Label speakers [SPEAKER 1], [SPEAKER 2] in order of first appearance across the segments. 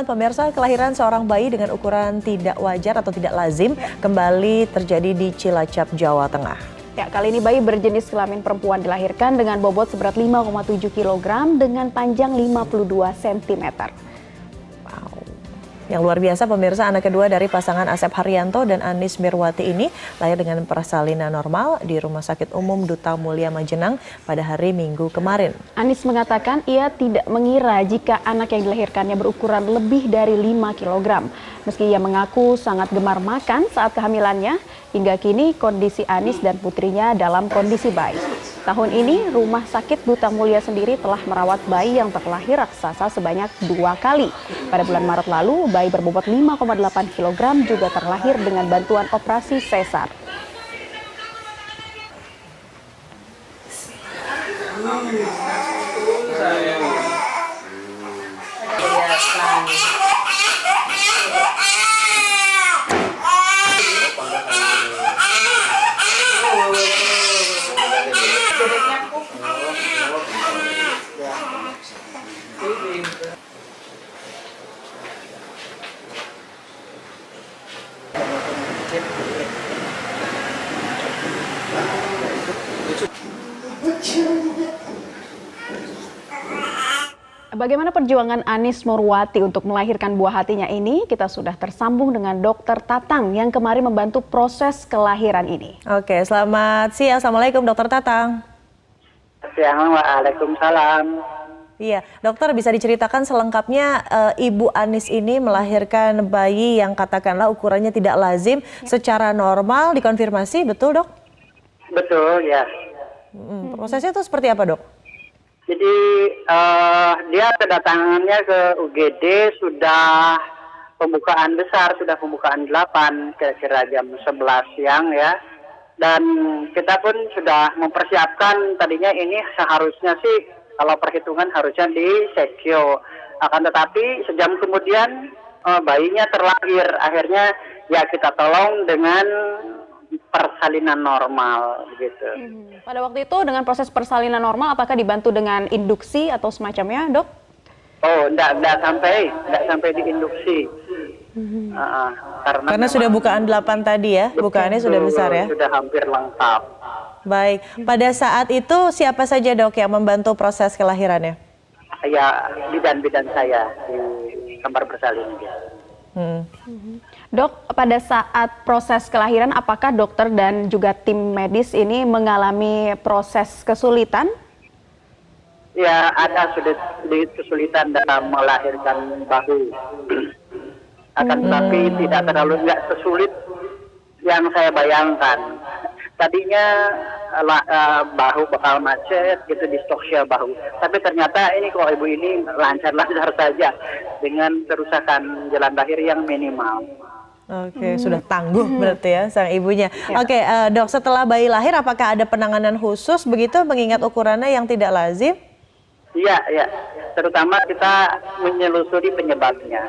[SPEAKER 1] Pemirsa, kelahiran seorang bayi dengan ukuran tidak wajar atau tidak lazim kembali terjadi di Cilacap, Jawa Tengah.
[SPEAKER 2] Ya, kali ini bayi berjenis kelamin perempuan dilahirkan dengan bobot seberat 5,7 kg dengan panjang 52 cm.
[SPEAKER 1] Yang luar biasa, pemirsa, anak kedua dari pasangan Asep Haryanto dan Anis Mirwati ini lahir dengan persalinan normal di Rumah Sakit Umum Duta Mulia Majenang pada hari Minggu kemarin.
[SPEAKER 2] Anis mengatakan ia tidak mengira jika anak yang dilahirkannya berukuran lebih dari 5 kg. Meski ia mengaku sangat gemar makan saat kehamilannya, hingga kini kondisi Anis dan putrinya dalam kondisi baik. Tahun ini, Rumah Sakit Duta Mulia sendiri telah merawat bayi yang terlahir raksasa sebanyak 2 kali. Pada bulan Maret lalu, bayi berbobot 5,8 kg juga terlahir dengan bantuan operasi sesar. Bagaimana perjuangan Anis Mirwati untuk melahirkan buah hatinya ini? Kita sudah tersambung dengan Dokter Tatang yang kemarin membantu proses kelahiran ini.
[SPEAKER 1] Oke, selamat siang. Assalamualaikum, Dokter Tatang.
[SPEAKER 3] Siang, waalaikumsalam.
[SPEAKER 1] Iya, dokter, bisa diceritakan selengkapnya Ibu Anis ini melahirkan bayi yang katakanlah ukurannya tidak lazim secara normal, dikonfirmasi, betul dok?
[SPEAKER 3] Betul, ya.
[SPEAKER 1] Prosesnya itu seperti apa dok?
[SPEAKER 3] Jadi dia kedatangannya ke UGD sudah pembukaan besar, sudah pembukaan 8, kira-kira jam 11 siang ya. Dan kita pun sudah mempersiapkan, tadinya ini seharusnya sih kalau perhitungan harusnya di sekio. Akan tetapi sejam kemudian bayinya terlahir. Akhirnya ya kita tolong dengan persalinan normal gitu.
[SPEAKER 2] Pada waktu itu dengan proses persalinan normal apakah dibantu dengan induksi atau semacamnya, dok?
[SPEAKER 3] Oh, enggak sampai diinduksi.
[SPEAKER 1] Karena sudah bukaan 8 tadi ya, bukaannya sudah besar ya?
[SPEAKER 3] Sudah hampir lengkap.
[SPEAKER 1] Baik, pada saat itu siapa saja dok yang membantu proses kelahirannya?
[SPEAKER 3] Ya, bidan-bidan saya di kamar bersalin.
[SPEAKER 2] Dok, pada saat proses kelahiran apakah dokter dan juga tim medis ini mengalami proses kesulitan?
[SPEAKER 3] Ya, ada sedikit kesulitan dalam melahirkan bahu. Akan tetapi tidak sesulit yang saya bayangkan. Tadinya bahu bakal macet gitu, distoksia bahu. Tapi ternyata ini kok ibu ini lancar-lancar saja dengan kerusakan jalan lahir yang minimal.
[SPEAKER 1] Oke, sudah tangguh berarti ya sang ibunya. Oke, dok, setelah bayi lahir apakah ada penanganan khusus begitu mengingat ukurannya yang tidak lazim?
[SPEAKER 3] Iya, ya. Terutama kita menyelusuri penyebabnya.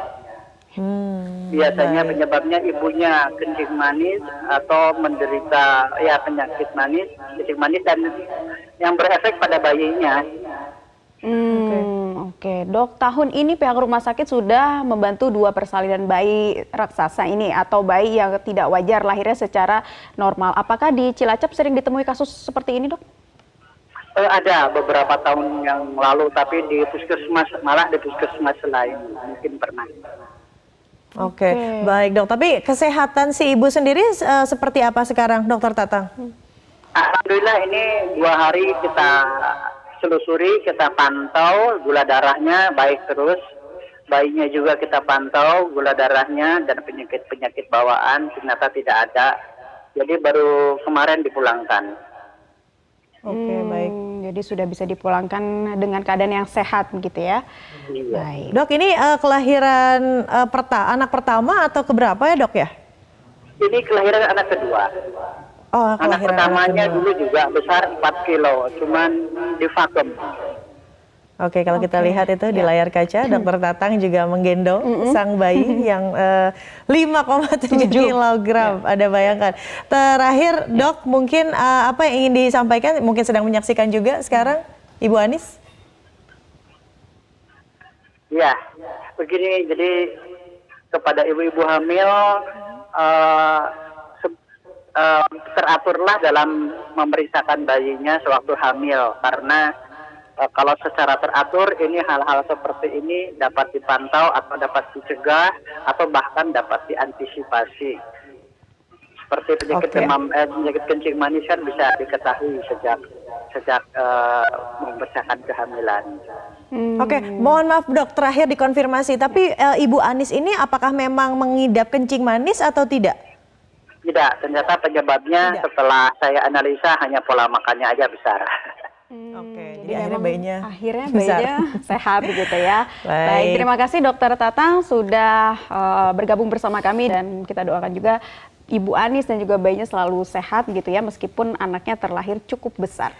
[SPEAKER 3] Biasanya penyebabnya ibunya kencing manis atau menderita ya penyakit manis, kencing manis dan yang berefek pada bayinya.
[SPEAKER 2] Oke, dok, tahun ini pihak rumah sakit sudah membantu 2 persalinan bayi raksasa ini atau bayi yang tidak wajar lahirnya secara normal. Apakah di Cilacap sering ditemui kasus seperti ini, dok?
[SPEAKER 3] Ada beberapa tahun yang lalu, tapi di puskesmas, malah di puskesmas lain mungkin pernah.
[SPEAKER 1] Oke, baik dok. Tapi kesehatan si ibu sendiri seperti apa sekarang, Dokter Tatang?
[SPEAKER 3] Alhamdulillah ini 2 hari kita selusuri, kita pantau gula darahnya baik terus. Bayinya juga kita pantau gula darahnya dan penyakit-penyakit bawaan ternyata tidak ada. Jadi baru kemarin dipulangkan.
[SPEAKER 1] Oke, baik.
[SPEAKER 2] Jadi sudah bisa dipulangkan dengan keadaan yang sehat gitu ya.
[SPEAKER 3] Iya.
[SPEAKER 2] Baik.
[SPEAKER 1] Dok, ini kelahiran anak pertama atau keberapa ya dok ya?
[SPEAKER 3] Ini kelahiran anak kedua.
[SPEAKER 1] Oh,
[SPEAKER 3] anak pertamanya dulu juga besar 4 kilo, cuman divakum.
[SPEAKER 1] Oke, kalau kita lihat itu di layar kaca, Dokter Tatang juga menggendong sang bayi yang 5,7 kilogram. Ada bayangkan. Terakhir, dok, mungkin apa yang ingin disampaikan? Mungkin sedang menyaksikan juga sekarang, Ibu Anis?
[SPEAKER 3] Ya, begini, jadi kepada ibu-ibu hamil teraturlah dalam memeriksakan bayinya sewaktu hamil, karena kalau secara teratur ini hal-hal seperti ini dapat dipantau atau dapat dicegah atau bahkan dapat diantisipasi. Seperti penyakit penyakit kencing manis kan bisa diketahui sejak mempersiapkan kehamilan.
[SPEAKER 1] Oke, mohon maaf dok, terakhir dikonfirmasi, tapi Ibu Anis ini apakah memang mengidap kencing manis atau tidak?
[SPEAKER 3] Tidak, ternyata penyebabnya setelah saya analisa hanya pola makannya aja besar.
[SPEAKER 1] Oke, jadi akhirnya
[SPEAKER 2] bayinya
[SPEAKER 1] besar.
[SPEAKER 2] sehat begitu ya. Baik, terima kasih Dokter Tatang sudah bergabung bersama kami, dan kita doakan juga Ibu Anis dan juga bayinya selalu sehat gitu ya, meskipun anaknya terlahir cukup besar.